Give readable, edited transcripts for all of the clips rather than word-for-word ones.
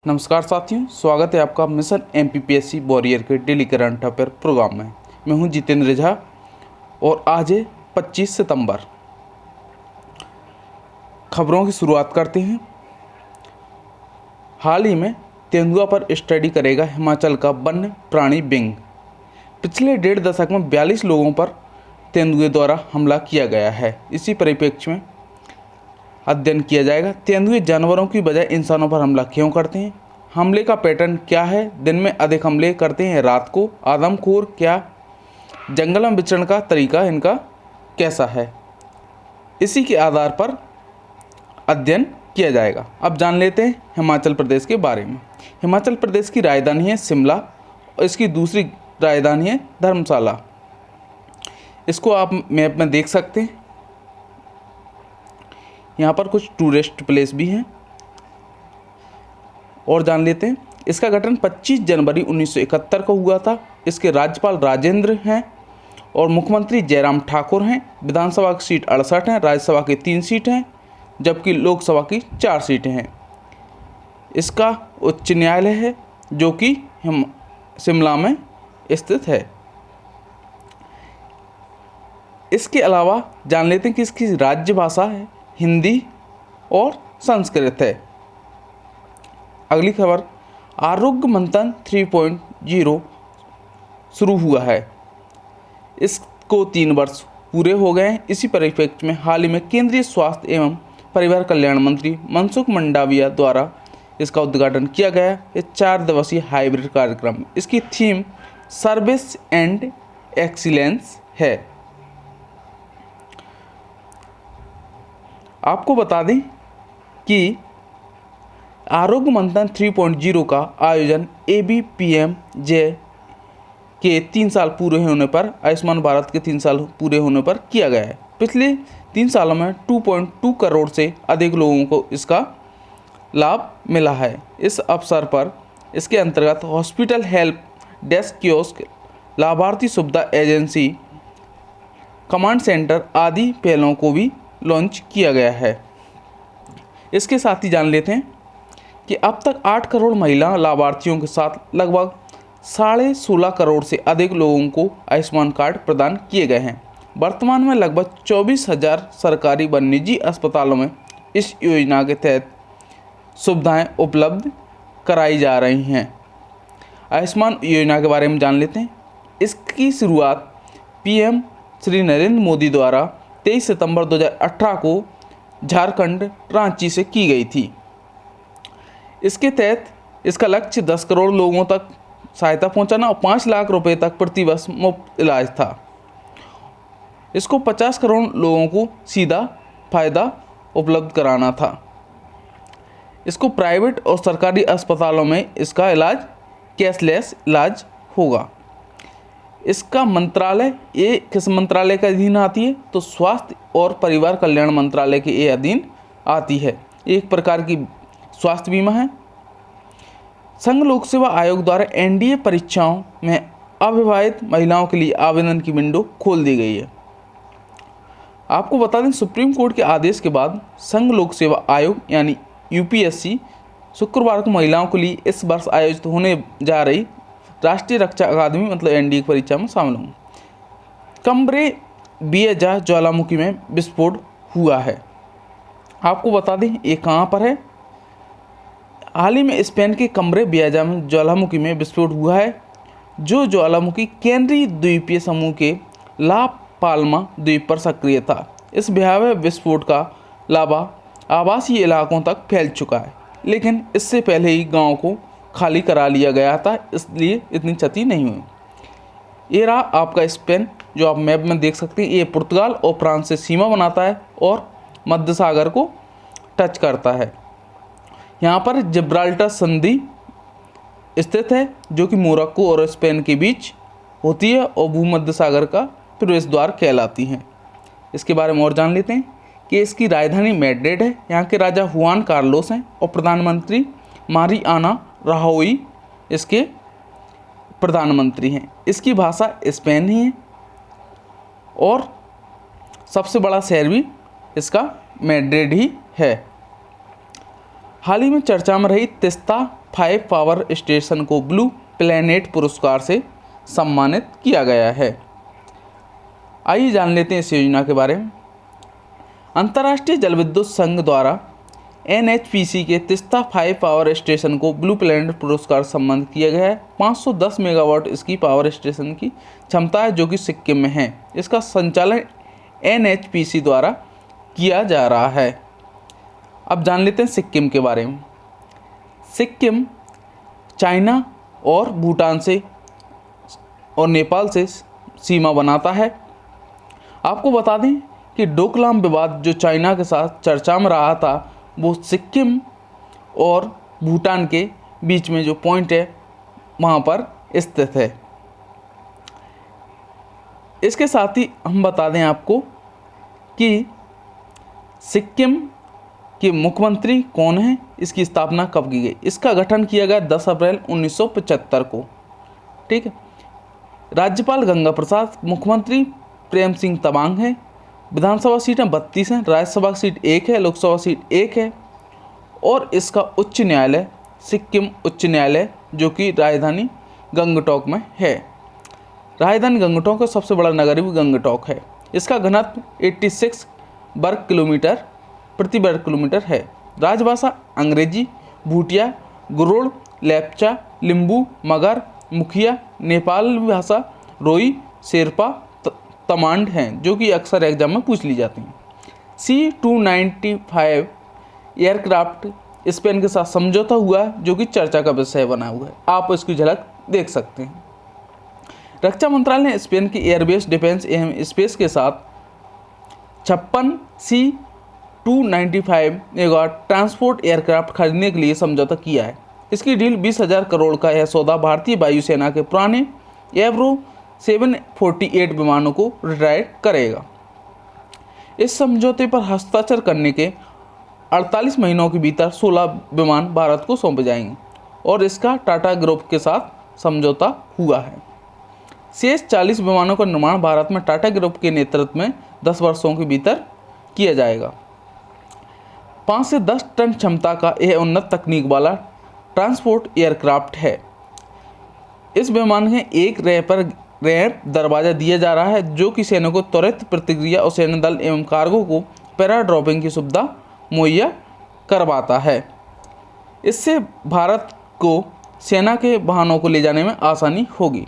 नमस्कार साथियों, स्वागत है आपका मिशन एमपीपीएससी वॉरियर के डेली करंट अफेयर प्रोग्राम में। मैं हूं जितेंद्र झा और आज है 25 सितंबर। खबरों की शुरुआत करते हैं। हाल ही में तेंदुआ पर स्टडी करेगा हिमाचल का वन्य प्राणी विंग। पिछले 1.5 दशक में 42 लोगों पर तेंदुए द्वारा हमला किया गया है। इसी परिप्रेक्ष्य में अध्ययन किया जाएगा तेंदुए जानवरों की बजाय इंसानों पर हमला क्यों करते हैं, हमले का पैटर्न क्या है, दिन में अधिक हमले करते हैं रात को, आदमखोर क्या, जंगल में विचरण का तरीका इनका कैसा है, इसी के आधार पर अध्ययन किया जाएगा। अब जान लेते हैं हिमाचल प्रदेश के बारे में। हिमाचल प्रदेश की राजधानी है शिमला और इसकी दूसरी राजधानी है धर्मशाला। इसको आप मैप में देख सकते हैं। यहाँ पर कुछ टूरिस्ट प्लेस भी हैं और जान लेते हैं। इसका गठन 25 जनवरी 1971 को हुआ था। इसके राज्यपाल राजेंद्र हैं और मुख्यमंत्री जयराम ठाकुर हैं। विधानसभा की सीट 68 हैं, राज्यसभा की 3 सीट हैं, जबकि लोकसभा की 4 सीटें हैं। इसका उच्च न्यायालय है जो कि शिमला में स्थित है। इसके अलावा जान लेते हैं कि इसकी राज्य भाषा है हिंदी और संस्कृत है। अगली खबर, आरोग्य मंथन 3.0 शुरू हुआ है। इसको 3 वर्ष पूरे हो गए हैं। इसी परिप्रेक्ष्य में हाल ही में केंद्रीय स्वास्थ्य एवं परिवार कल्याण मंत्री मनसुख मंडाविया द्वारा इसका उद्घाटन किया गया। ये 4 दिवसीय हाइब्रिड कार्यक्रम। इसकी थीम सर्विस एंड एक्सीलेंस है। आपको बता दें कि आरोग्य मंथन 3.0 का आयोजन ABPMJ के 3 साल पूरे होने पर, आयुष्मान भारत के 3 साल पूरे होने पर किया गया है। पिछले 3 सालों में 2.2 करोड़ से अधिक लोगों को इसका लाभ मिला है। इस अवसर पर इसके अंतर्गत हॉस्पिटल हेल्प डेस्क कियोस्क, लाभार्थी सुविधा एजेंसी, कमांड सेंटर आदि पहलों को भी लॉन्च किया गया है। इसके साथ ही जान लेते हैं कि अब तक 8 करोड़ महिला लाभार्थियों के साथ लगभग 16.5 करोड़ से अधिक लोगों को आयुष्मान कार्ड प्रदान किए गए हैं। वर्तमान में लगभग 24,000 सरकारी व निजी अस्पतालों में इस योजना के तहत सुविधाएं उपलब्ध कराई जा रही हैं। आयुष्मान योजना के बारे में जान लेते हैं। इसकी शुरुआत PM श्री नरेंद्र मोदी द्वारा 23 सितंबर 2018 को झारखंड रांची से की गई थी। इसके तहत इसका लक्ष्य 10 करोड़ लोगों तक सहायता पहुंचाना और 5 लाख रुपए तक प्रति वर्ष मुफ्त इलाज था। इसको 50 करोड़ लोगों को सीधा फायदा उपलब्ध कराना था। इसको प्राइवेट और सरकारी अस्पतालों में इसका इलाज कैशलेस इलाज होगा। इसका मंत्रालय ये किस मंत्रालय के अधीन आती है, तो स्वास्थ्य और परिवार कल्याण मंत्रालय के ये अधीन आती है। एक प्रकार की स्वास्थ्य बीमा है। संघ लोक सेवा आयोग द्वारा NDA परीक्षाओं में अविवाहित महिलाओं के लिए आवेदन की विंडो खोल दी गई है। आपको बता दें, सुप्रीम कोर्ट के आदेश के बाद संघ लोक सेवा आयोग यानी UPSC शुक्रवार को महिलाओं के लिए इस वर्ष आयोजित होने जा रही राष्ट्रीय रक्षा अकादमी मतलब NDA की परीक्षा में शामिल होंगे। कम्ब्रे बिएजा ज्वालामुखी में विस्फोट हुआ है। आपको बता दें ये कहाँ पर है। हाल ही में स्पेन के कम्ब्रे बिएजा में ज्वालामुखी में विस्फोट हुआ है, जो ज्वालामुखी केंद्रीय द्वीपीय समूह के ला पाल्मा द्वीप पर सक्रिय था। इस भयावह विस्फोट का लावा आवासीय इलाकों तक फैल चुका है, लेकिन इससे पहले ही गांव को खाली करा लिया गया था, इसलिए इतनी क्षति नहीं हुई। ये रहा आपका स्पेन, जो आप मैप में देख सकते हैं। ये पुर्तगाल और फ्रांस से सीमा बनाता है और मध्य सागर को टच करता है। यहाँ पर जिब्राल्टर संधि स्थित है, जो कि मोरक्को और स्पेन के बीच होती है और भूमध्य सागर का प्रवेश द्वार कहलाती हैं। इसके बारे में और जान लेते हैं कि इसकी राजधानी मैड्रिड है। यहाँ के राजा हुआन कार्लोस हैं और प्रधानमंत्री मारियाना राहोई इसके प्रधानमंत्री हैं। इसकी भाषा स्पेन ही है और सबसे बड़ा शहर भी इसका मैड्रिड ही है। हाल ही में चर्चा में रही तीस्ता 5 पावर स्टेशन को ब्लू प्लैनेट पुरस्कार से सम्मानित किया गया है। आइए जान लेते हैं इस योजना के बारे में। अंतर्राष्ट्रीय जल विद्युत संघ द्वारा NHPC के तिस्ता 5 पावर स्टेशन को ब्लू प्लैनेट पुरस्कार सम्मानित किया गया है। 510 मेगावाट इसकी पावर स्टेशन की क्षमता है, जो कि सिक्किम में है। इसका संचालन NHPC द्वारा किया जा रहा है। अब जान लेते हैं सिक्किम के बारे में। सिक्किम चाइना और भूटान से और नेपाल से सीमा बनाता है। आपको बता दें कि डोकलाम विवाद जो चाइना के साथ चर्चा में रहा था, वो सिक्किम और भूटान के बीच में जो पॉइंट है वहाँ पर स्थित है। इसके साथ ही हम बता दें आपको कि सिक्किम के मुख्यमंत्री कौन है, इसकी स्थापना कब की गई। इसका गठन किया गया 10 अप्रैल 1975 को। ठीक है। राज्यपाल गंगा प्रसाद, मुख्यमंत्री प्रेम सिंह तमांग है। विधानसभा सीटें 32 हैं, राज्यसभा सीट 1 है, लोकसभा सीट 1 है। और इसका उच्च न्यायालय सिक्किम उच्च न्यायालय, जो कि राजधानी गंगटोक में है। राजधानी गंगटोक का सबसे बड़ा नगर भी गंगटोक है। इसका घनत्व 86 वर्ग किलोमीटर प्रति वर्ग किलोमीटर है। राजभाषा अंग्रेजी, भूटिया, गुरुड़, लेप्चा, लिम्बू, मगर, मुखिया, नेपाल भाषा रोई, शेरपा, तमांड हैं, जो कि अक्सर एग्जाम में पूछ ली जाती हैं। C-295 एयरक्राफ्ट स्पेन के साथ समझौता हुआ है, जो कि चर्चा का विषय बना हुआ है। आप इसकी झलक देख सकते हैं। रक्षा मंत्रालय ने स्पेन की एयरबेस डिफेंस एवं स्पेस के साथ 56 C-295 मेगावाट ट्रांसपोर्ट एयरक्राफ्ट खरीदने के लिए समझौता किया है। इसकी डील 20,000 करोड़ का यह सौदा भारतीय वायुसेना के पुराने एवरो 748 विमानों को रिटायर करेगा। इस समझौते पर हस्ताक्षर करने के 48 महीनों के भीतर 16 विमान भारत को सौंपे जाएंगे और इसका टाटा ग्रुप के साथ समझौता हुआ है। शेष 40 विमानों का निर्माण भारत में टाटा ग्रुप के नेतृत्व में 10 वर्षों के भीतर किया जाएगा। 5 से 10 टन क्षमता का यह उन्नत तकनीक वाला ट्रांसपोर्ट एयरक्राफ्ट है। इस विमान में एक रैंप दरवाज़ा दिया जा रहा है, जो कि सैनिकों को त्वरित प्रतिक्रिया और सैन्य दल एवं कार्गो को पैराड्रॉपिंग की सुविधा मुहैया करवाता है। इससे भारत को सेना के वाहनों को ले जाने में आसानी होगी।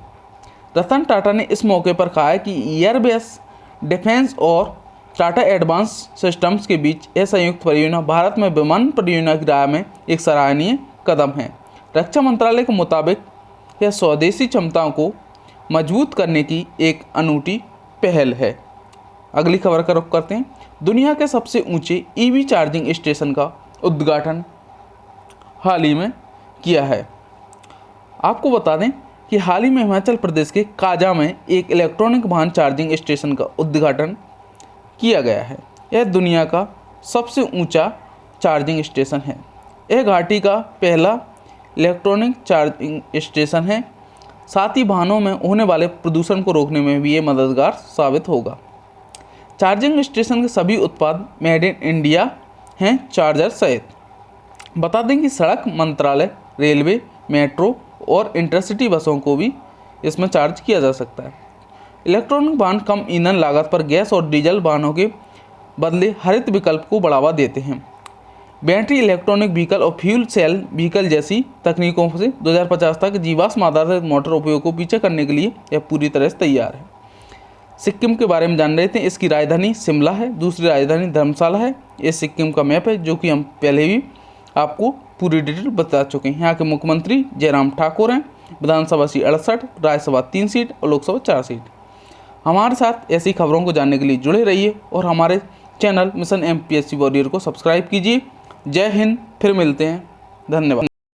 रतन टाटा ने इस मौके पर कहा है कि एयरबेस डिफेंस और टाटा एडवांस सिस्टम्स के बीच यह संयुक्त परियोजना भारत में विमान परियोजना की राह में एक सराहनीय कदम है। रक्षा मंत्रालय के मुताबिक यह स्वदेशी क्षमताओं को मजबूत करने की एक अनूठी पहल है। अगली खबर का रुख करते हैं। दुनिया के सबसे ऊंचे EV चार्जिंग स्टेशन का उद्घाटन हाल ही में किया है। आपको बता दें कि हाल ही में हिमाचल प्रदेश के काजा में एक इलेक्ट्रॉनिक वाहन चार्जिंग स्टेशन का उद्घाटन किया गया है। यह दुनिया का सबसे ऊंचा चार्जिंग स्टेशन है। यह घाटी का पहला इलेक्ट्रॉनिक चार्जिंग स्टेशन है। साथ ही वाहनों में होने वाले प्रदूषण को रोकने में भी ये मददगार साबित होगा। चार्जिंग स्टेशन के सभी उत्पाद मेड इन इंडिया हैं, चार्जर सहित। बता दें कि सड़क मंत्रालय, रेलवे, मेट्रो और इंटरसिटी बसों को भी इसमें चार्ज किया जा सकता है। इलेक्ट्रॉनिक वाहन कम ईंधन लागत पर गैस और डीजल वाहनों के बदले हरित विकल्प को बढ़ावा देते हैं। बैटरी इलेक्ट्रॉनिक व्हीकल और फ्यूल सेल व्हीकल जैसी तकनीकों से 2050 तक जीवाश्म आधारित मोटर उपयोग को पीछे करने के लिए यह पूरी तरह से तैयार है। सिक्किम के बारे में जान रहे थे। इसकी राजधानी शिमला है, दूसरी राजधानी धर्मशाला है। ये सिक्किम का मैप है, जो कि हम पहले भी आपको पूरी डिटेल बता चुके हैं। यहाँ के मुख्यमंत्री जयराम ठाकुर हैं। विधानसभा सीट 68, राज्यसभा 3 सीट और लोकसभा 4 सीट। हमारे साथ ऐसी खबरों को जानने के लिए जुड़े रहिए और हमारे चैनल मिशन MPSC वॉरियर को सब्सक्राइब कीजिए। जय हिंद। फिर मिलते हैं। धन्यवाद।